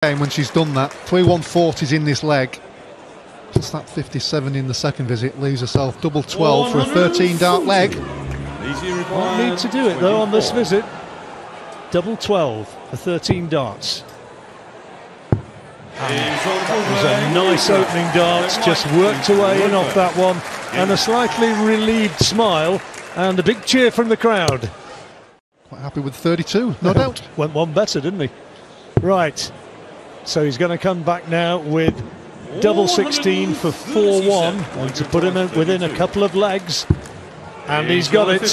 When she's done that, 3-1-40s in this leg. Just that 57 in the second visit, leaves herself double 12 for a 13-dart leg. Won't need to do it though on this visit. Double 12 for 13 darts. That was a nice opening dart, just worked away in off that one, and a slightly relieved smile and a big cheer from the crowd. Quite happy with 32, no doubt. Went one better, didn't he? Right, so he's going to come back now with double 16 for 4-1, and to put him within a couple of legs, and he's got it.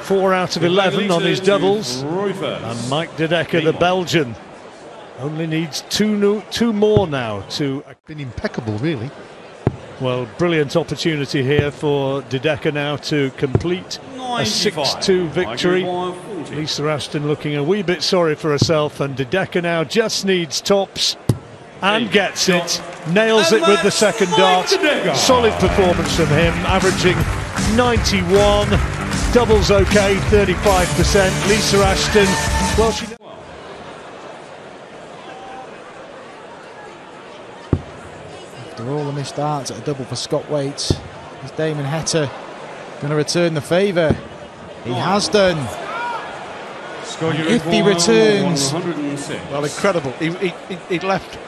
4 out of 11 on his doubles, and Mike De Decker, the Belgian, only needs two more now to... Been impeccable, really. Well, brilliant opportunity here for De Decker now to complete a 6-2 victory. Lisa Ashton looking a wee bit sorry for herself, and De Decker now just needs tops and gets it. Nails it with the second dart. Solid performance from him, averaging 91. Doubles okay, 35%. Lisa Ashton, well, she... After all the missed darts at a double for Scott Waite, is Damon Heta going to return the favour? He has done. If he returns... Well, incredible. He left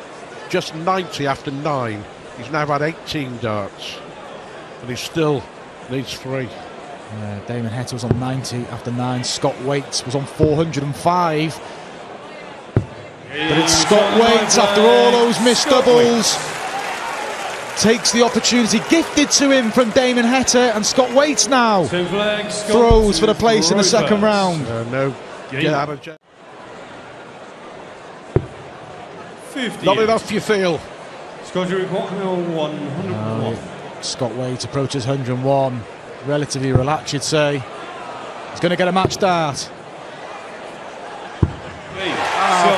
just 90 after 9. He's now had 18 darts, and he still needs 3. Damon Heta was on 90 after 9. Scott Waite was on 405. But it's Scott Waite, after all those missed doubles, takes the opportunity gifted to him from Damon Heta, and Scott Waite now throws for the place in the second round. Get out of jail. Not enough, you feel. Scott Waite approaches 101. Relatively relaxed, you'd say. He's going to get a match dart.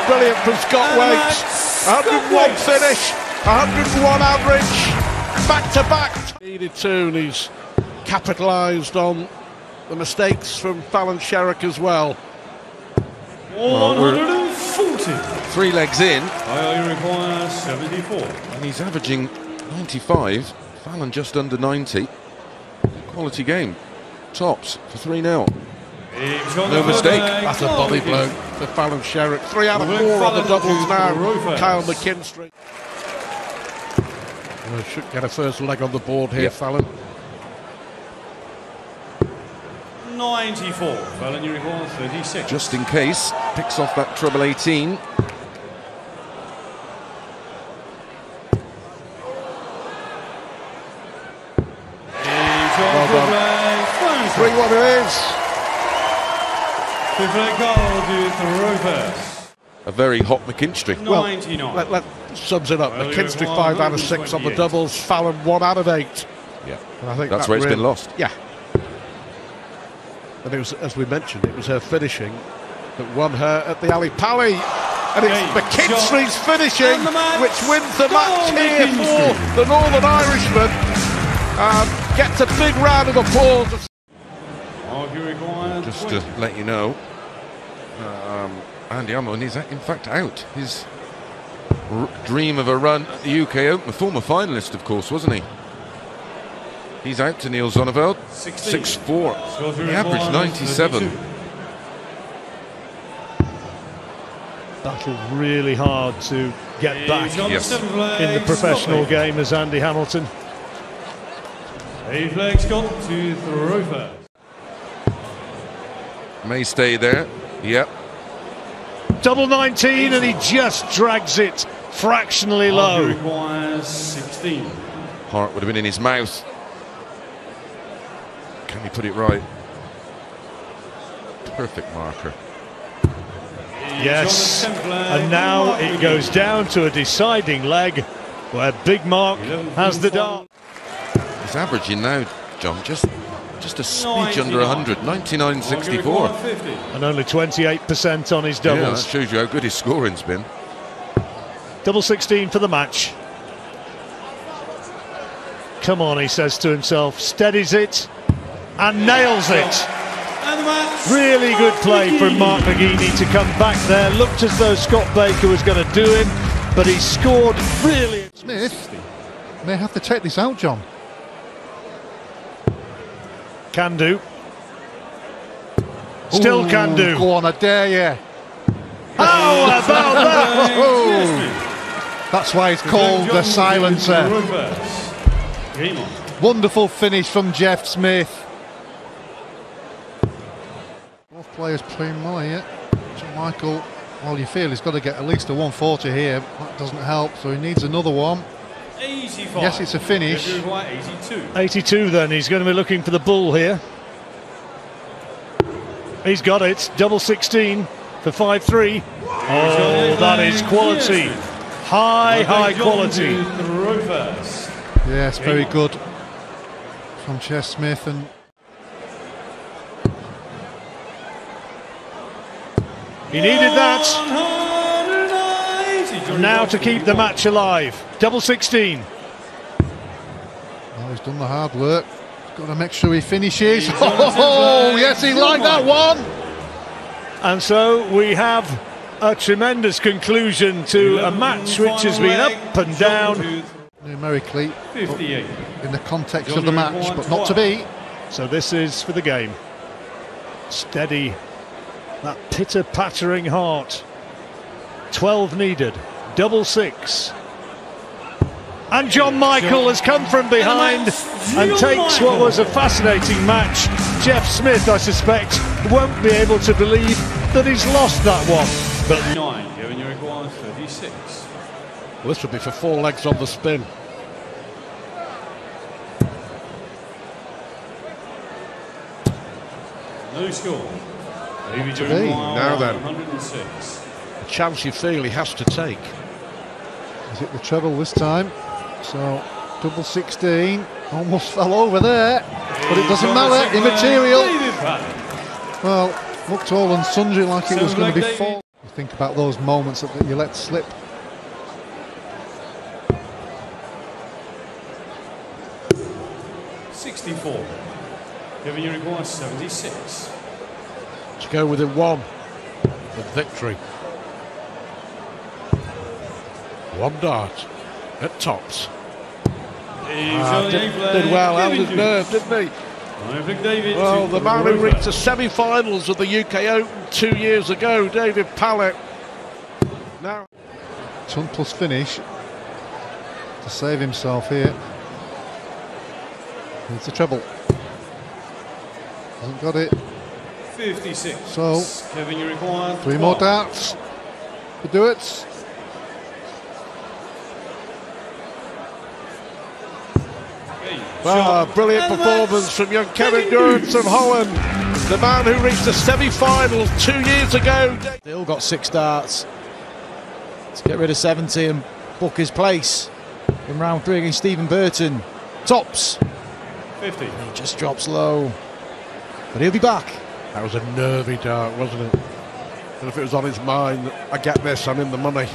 Brilliant from Scott Waite. 101 finish, 101 average, back to back. Needed to, and he's capitalised on the mistakes from Fallon Sherrick as well. 140. 3 legs in. I require 74. And he's averaging 95. Fallon just under 90. Quality game. Tops for 3 now. No mistake. That's a body blow for Fallon Sherrick. 3 out of 4 on the doubles now. Kyle McKinstry. Well, should get a first leg on the board here, Fallon. 94. Fallon, you require 36. Just in case, picks off that treble 18. Well done. 3-1 it is. A very hot McKinstry. Well, let sums it up. McKinstry 5 out of 6 on the doubles. Fallon 1 out of 8. Yeah, and I think that's where it's been lost. Yeah. And it was, as we mentioned, it was her finishing that won her at the Ali Pali. And it's McKinstry's finishing which wins the match here for the Northern Irishman. Gets a big round of applause. Just to let you know, Andy Amon is in fact out. His dream of a run at the UK Open, a former finalist of course, wasn't he? He's out to Niels Zonneveld, 6-4. He averaged 97. Battled really hard to get back in the professional game as Andy Hamilton. 8 legs got to throw first. May stay there. Yep. Double 19, and he just drags it fractionally low. Requires 16. Heart would have been in his mouth. Can he put it right? Perfect marker. Yes, and now it goes down to a deciding leg where Big Mark has the dart. He's averaging now, John, just a smidge under 100, 99.64. And only 28% on his doubles. Yeah, that shows you how good his scoring's been. Double 16 for the match. Come on, he says to himself, steadies it and nails it. Really good play from Mark McGeaney to come back there. Looked as though Scott Baker was going to do him, but he scored really. Smith may have to take this out, John. Can do. Still Ooh, can do. Go on, I dare you. How about that? That's why it's called the silencer. Wonderful finish from Jeff Smith. Both players playing well here. John Michael, well, you feel he's got to get at least a 140 here. That doesn't help, so he needs another one. 85. Yes, it's a finish. 82. 82 then, he's going to be looking for the bull here. He's got it, double 16 for 5-3. Oh, that is quality. High quality. Yes, very good from Jeff Smith. And he needed that. And now to keep the match alive. Double 16. well, he's done the hard work. Got to make sure he finishes. Oh, yes, he liked that one. And so we have a tremendous conclusion to a match which has been up and down. Numerically, 58. in the context of the match, but not to be. So this is for the game. Steady, that pitter-pattering heart. 12 needed, double 6. And John Michael has come from behind and takes what was a fascinating match. Jeff Smith, I suspect, won't be able to believe that he's lost that one. But 9, Kevin, you require 36. Well, this would be for 4 legs on the spin. No score. David, you be. require Now then. 106. A chance you feel he has to take. Is it the treble this time? So, double 16. Almost fell over there. But it doesn't matter. Immaterial. Well, looked all and sundry like it was going to be 4. You think about those moments that you let slip. $64. Kevin, you require 76. To go within 1 of victory. 1 dart at tops. Did well, held his nerve, didn't he? Well, the man who reached the semi-finals of the UK Open 2 years ago, David Pallett. Now, Ton plus finish to save himself here. Needs a treble. Hasn't got it. 56. So, Kevin, you require 3 more 12. darts to do it. well, a brilliant performance from young Kevin Durrance of Holland, the man who reached the semi-finals 2 years ago. Still got 6 darts to get rid of 70 and book his place in round 3 against Stephen Burton. Tops. 50. He just drops low, but he'll be back. That was a nervy dart, wasn't it? And if it was on his mind, I get this, I'm in the money.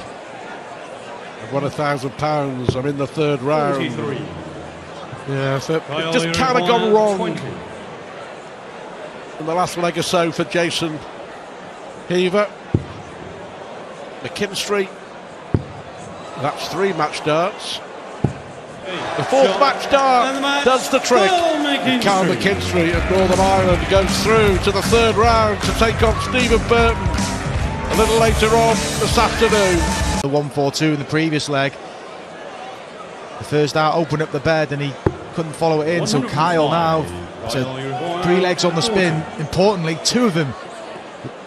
I've won £1,000, I'm in the 3rd round. 43. Yeah, so it just kind of gone wrong 20. in the last leg or so for Jason Heaver. McKinstry, that's 3 match darts. The 4th match dart does the trick. Carl McKinstry of Northern Ireland goes through to the 3rd round to take on Stephen Burton a little later on this afternoon. The 1-4-2 in the previous leg. The first dart opened up the bed and he couldn't follow it in, so Kyle now to 3 legs on the spin. Importantly, 2 of them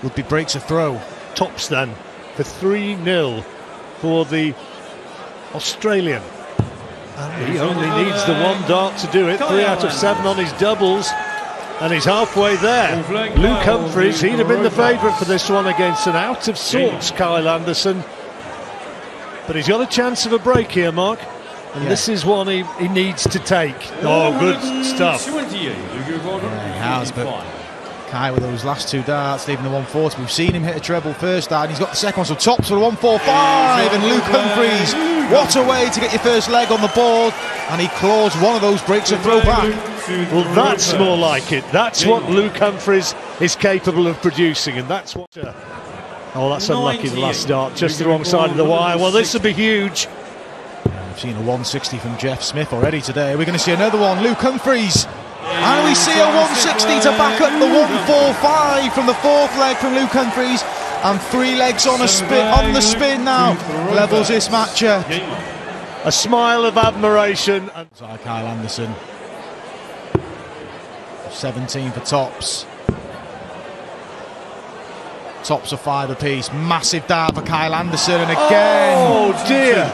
would be breaks of throw. Tops then for 3-0 for the Australian. And he only needs the 1 dart to do it. 3 out of 7 on his doubles, and he's halfway there. Luke Humphries, he'd have been the favourite for this one against an out of sorts Kyle Anderson. But he's got a chance of a break here, Mark. And this is one he needs to take. Oh, good stuff. Yeah, he has, but Kai with those last 2 darts, leaving the 140. We've seen him hit a treble first dart, and he's got the second one, so tops for the 145. And Luke Humphries, what a way to get your first leg on the board. And he claws one of those breaks of throw back. Well, that's more like it. That's what Luke Humphries is capable of producing, and that's what... Oh, that's unlucky, the last start, just the wrong side of the wire. Well, this would be huge. We've seen a 160 from Jeff Smith already today. We're going to see another one, Luke Humphries. And we see a 160 to back up the 145 from the fourth leg from Luke Humphries. And 3 legs on the spin now. Levels this match up. A smile of admiration. Kyle Anderson. 17 for tops. Tops are 5 apiece. Massive dart for Kyle Anderson, and again. Oh dear!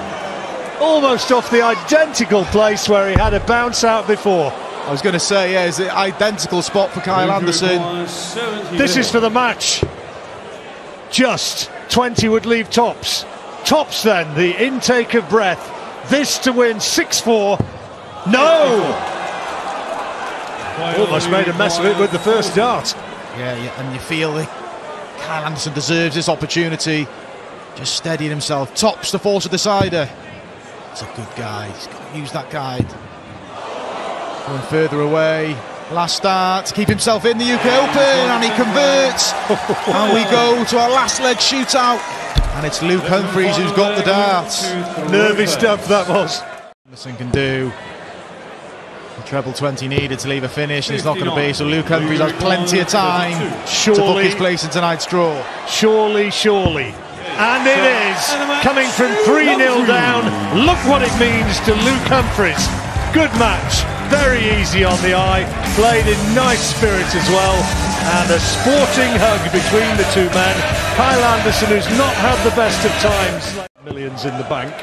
Almost off the identical place where he had a bounce out before. I was going to say, yeah, it's the identical spot for Kyle Anderson. This is for the match. Just 20 would leave tops. Tops then, the intake of breath. This to win 6-4. No! Almost made a mess of it with the first dart. Yeah, and you feel that Kyle Anderson deserves this opportunity. Just steadying himself. Tops the force of decider. It's a good guide. He's got to use that guide. Going further away. Last start to keep himself in the UK Open, and he converts. And we go to our last leg shootout. And it's Luke Humphries who's got the darts. Nervy stuff that was. Anderson can do. The treble 20 needed to leave a finish, and it's not going to be. So Luke Humphries has plenty of time to book his place in tonight's draw. Surely. And it is. Coming from 3-0 down. Look what it means to Luke Humphries. Good match. Very easy on the eye. Played in nice spirit as well. And a sporting hug between the two men. Kyle Anderson, who's not had the best of times. Millions in the bank.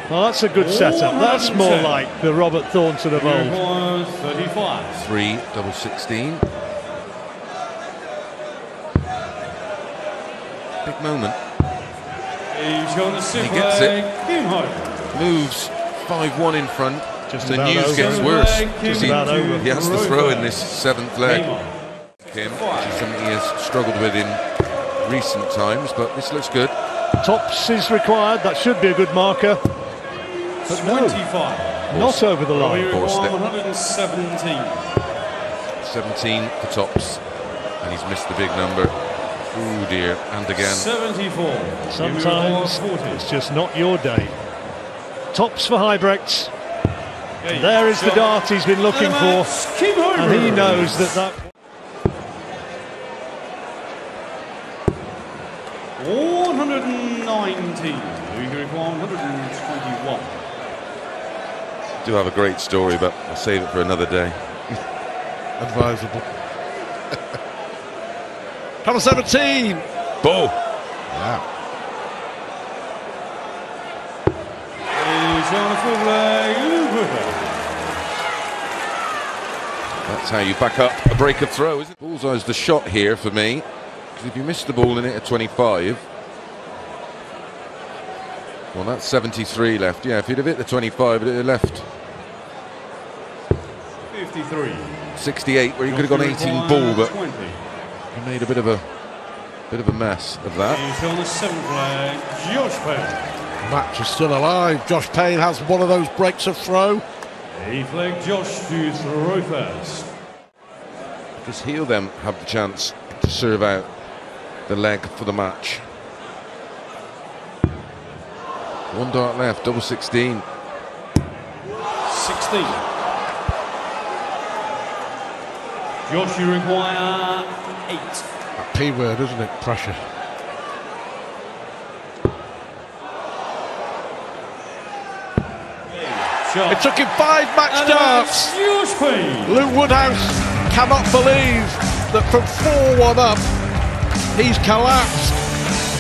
Well, that's a good setup. That's more like the Robert Thornton of old. 35. 3 double 16. Big moment. He gets it. Moves 5-1 in front. Just the about news over. gets worse. Just about over. He has to throw in this 7th leg. Which is something he has struggled with in recent times, but this looks good. Tops is required. That should be a good marker. But no, 25. not over the line. 117. 17 for tops, and he's missed the big number. Oh dear, and again. 74. Sometimes it's just not your day. Tops for Huybrechts. There is the dart he's been looking for, and he knows that. 119. 121. Do have a great story, but I'll save it for another day. Advisable. Number 17. Bo. Yeah. That's how you back up a break of throw, isn't it? Bullseye's the shot here for me, because if you miss the ball in it at 25, well, that's 73 left. Yeah, if he'd have hit the 25, it'd have left 53. 68, where he could have gone 18 ball, but he made a bit of a mess of that. He's on the 7th leg, Josh Payne. Match is still alive. Josh Payne has one of those breaks of throw. 8th leg, Josh to throw first. Because he'll then have the chance to serve out the leg for the match. 1 dart left, double 16. 16. Josh, you require 8. That P word, isn't it? Pressure. It took him 5 match darts. Luke Woodhouse cannot believe that from 4-1 up, he's collapsed.